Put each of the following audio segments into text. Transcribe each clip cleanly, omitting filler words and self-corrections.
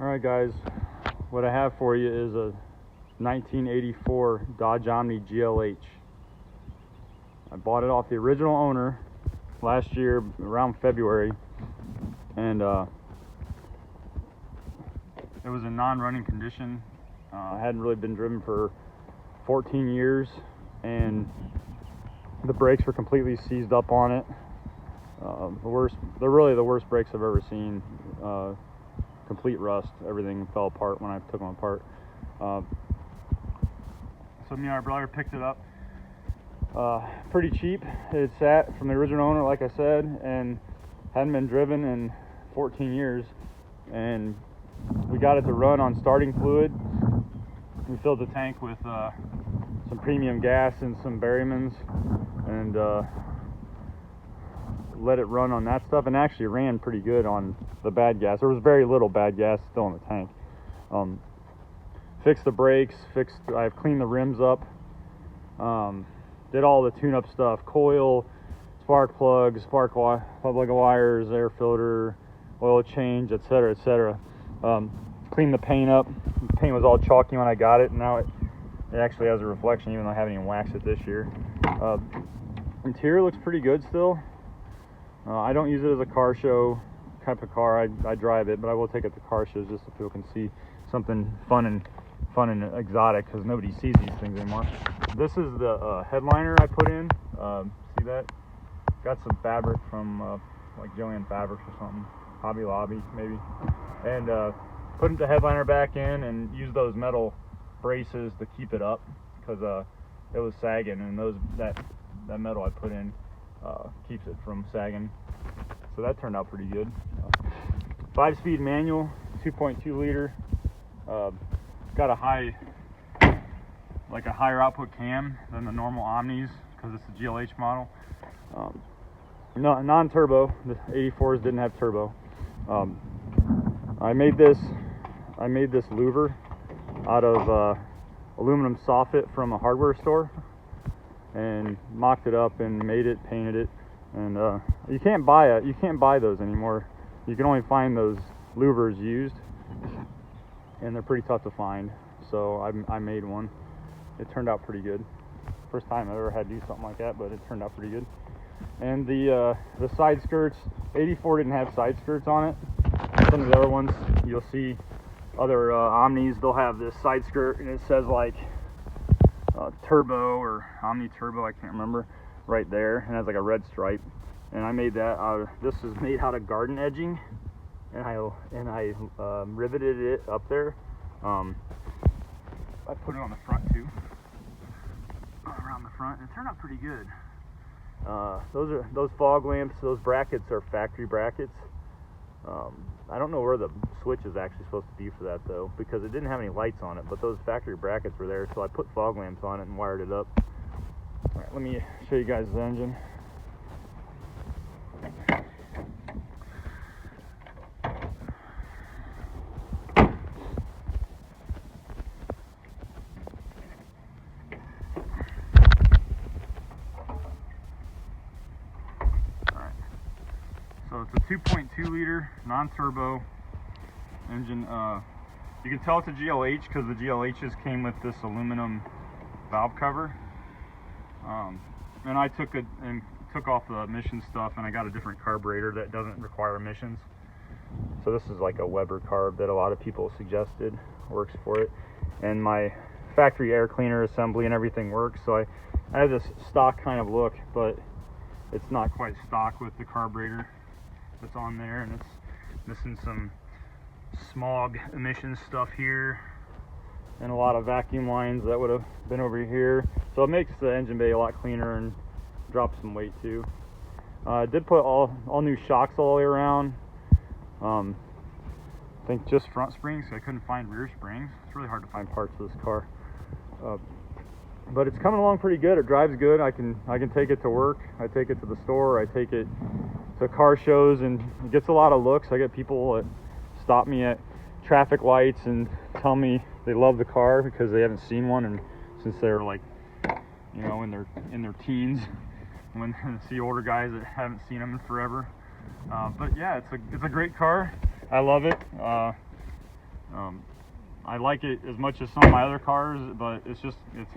Alright guys, what I have for you is a 1984 Dodge Omni GLH. I bought it off the original owner last year around February, and it was in non-running condition. I hadn't really been driven for 14 years, and the brakes were completely seized up on it. They're really the worst brakes I've ever seen. Complete rust. Everything fell apart when I took them apart. So me and our brother picked it up pretty cheap. It sat from the original owner, like I said, and hadn't been driven in 14 years, and we got it to run on starting fluid. We filled the tank with some premium gas and some Berryman's, and let it run on that stuff, and actually ran pretty good on the bad gas. There was very little bad gas still in the tank. Fixed the brakes, I've cleaned the rims up, did all the tune-up stuff, coil, spark plugs, plug wires, air filter, oil change, etc., etc. Cleaned the paint up. The paint was all chalky when I got it, and now it actually has a reflection, even though I haven't even waxed it this year. Interior looks pretty good still. I don't use it as a car show type of car. I drive it, but I will take it to car shows just so people can see something fun and exotic, because nobody sees these things anymore. This is the headliner I put in. See that? Got some fabric from like Joanne Fabrics or something, Hobby Lobby maybe, and put the headliner back in and use those metal braces to keep it up, because it was sagging, and that metal I put in keeps it from sagging. So that turned out pretty good. 5-speed manual, 2.2 liter. Got a higher output cam than the normal Omnis, because it's a GLH model. Non-turbo. The 84s didn't have turbo. I made this louver out of aluminum soffit from a hardware store, and mocked it up and made it, painted it, and you can't buy those anymore. You can only find those louvers used, and they're pretty tough to find. So I made one. It turned out pretty good. First time I've ever had to do something like that, but it turned out pretty good. And the side skirts, 84 didn't have side skirts on it. Some of the other ones, you'll see other Omnis, they'll have this side skirt, and it says like Turbo or Omni Turbo, I can't remember, right there, and it has like a red stripe. And I made that this is made out of garden edging, and I riveted it up there. I put it on the front too, around the front, and it turned out pretty good. Those fog lamps, those brackets are factory brackets. I don't know where the switch is actually supposed to be for that though, because it didn't have any lights on it, but those factory brackets were there, so I put fog lamps on it and wired it up. Alright, let me show you guys the engine. So it's a 2.2 liter non-turbo engine. You can tell it's a GLH because the GLHs came with this aluminum valve cover. And I took off the emission stuff, and I got a different carburetor that doesn't require emissions. So this is like a Weber carb that a lot of people suggested works for it. And my factory air cleaner assembly and everything works. So I have this stock kind of look, but it's not quite stock with the carburetor that's on there, and it's missing some smog emission stuff here, and a lot of vacuum lines that would have been over here. So it makes the engine bay a lot cleaner and drops some weight too. I did put all new shocks all the way around. I think just front springs, so I couldn't find rear springs. It's really hard to find parts of this car. But it's coming along pretty good. It drives good. I can take it to work. I take it to the store. I take it to car shows, and it gets a lot of looks. I get people that stop me at traffic lights and tell me they love the car because they haven't seen one, and since they're like, you know, in their teens, when I see older guys that haven't seen them in forever. But yeah, it's a great car. I love it. I like it as much as some of my other cars, but it's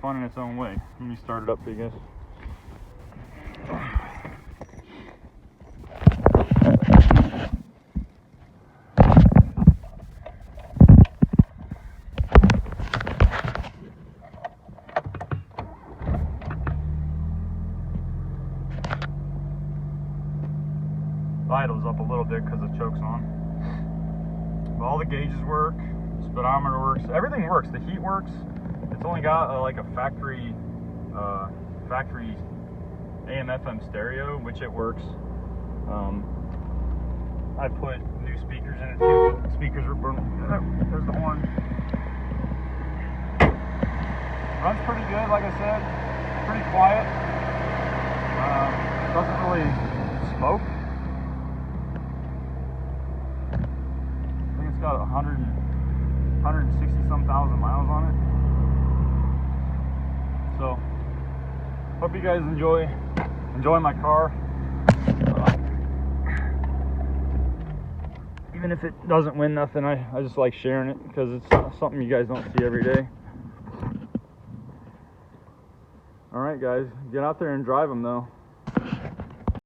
fun in its own way. Let me start it up for you guys. Idles up a little bit because the choke's on. But all the gauges work, speedometer works, everything works. The heat works. It's only got like a factory AM/FM stereo, which it works. I put new speakers in it too. Speakers are burning. There's the horn. Runs pretty good, like I said. Pretty quiet. Doesn't really smoke. Got 160 some thousand miles on it. So hope you guys enjoy my car. Even if it doesn't win nothing, I just like sharing it because it's something you guys don't see every day. All right guys, get out there and drive them though.